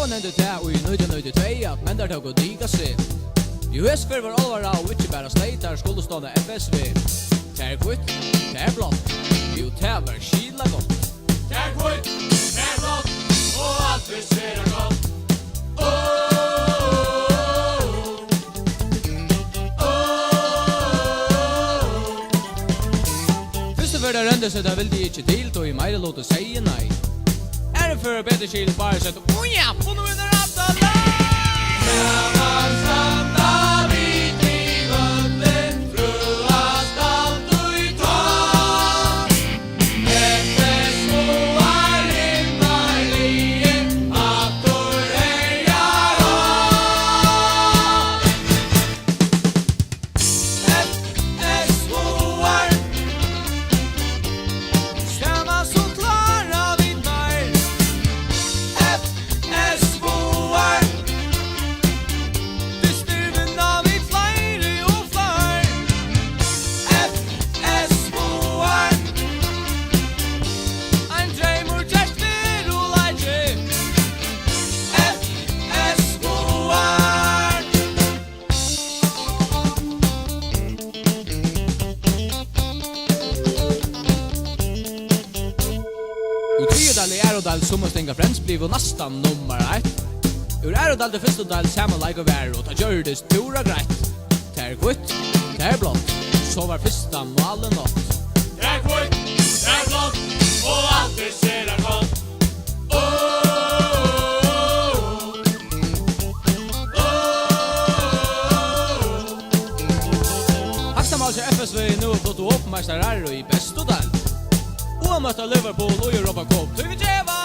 nevnte det og i 1992 at menn der tog å diga seg. I høstfør var alvara og ikke bare sleitar skulle stående FSV. Tær kvitt, tær blått, jo tær var skila godt. Tær kvitt, tær blått, og alt vi ser godt. För det rände så där vill de inte till då i mig låta säga nej. Är det för bättre skil bara så att ja, på nu är allt alla. Aerodal sommarstänga Friends blev nästan nummer 1. Ur Aerodal det första del samma like of Aero ta gör det stora grejt. Tär kvitt, tär blått, så var första målen nåt. Tär kvitt, tär blått, och allt det ser gott. Hackstamalse FSV nu har blivit uppmästare i bästa del. Och möter Liverpool och Europa Cup.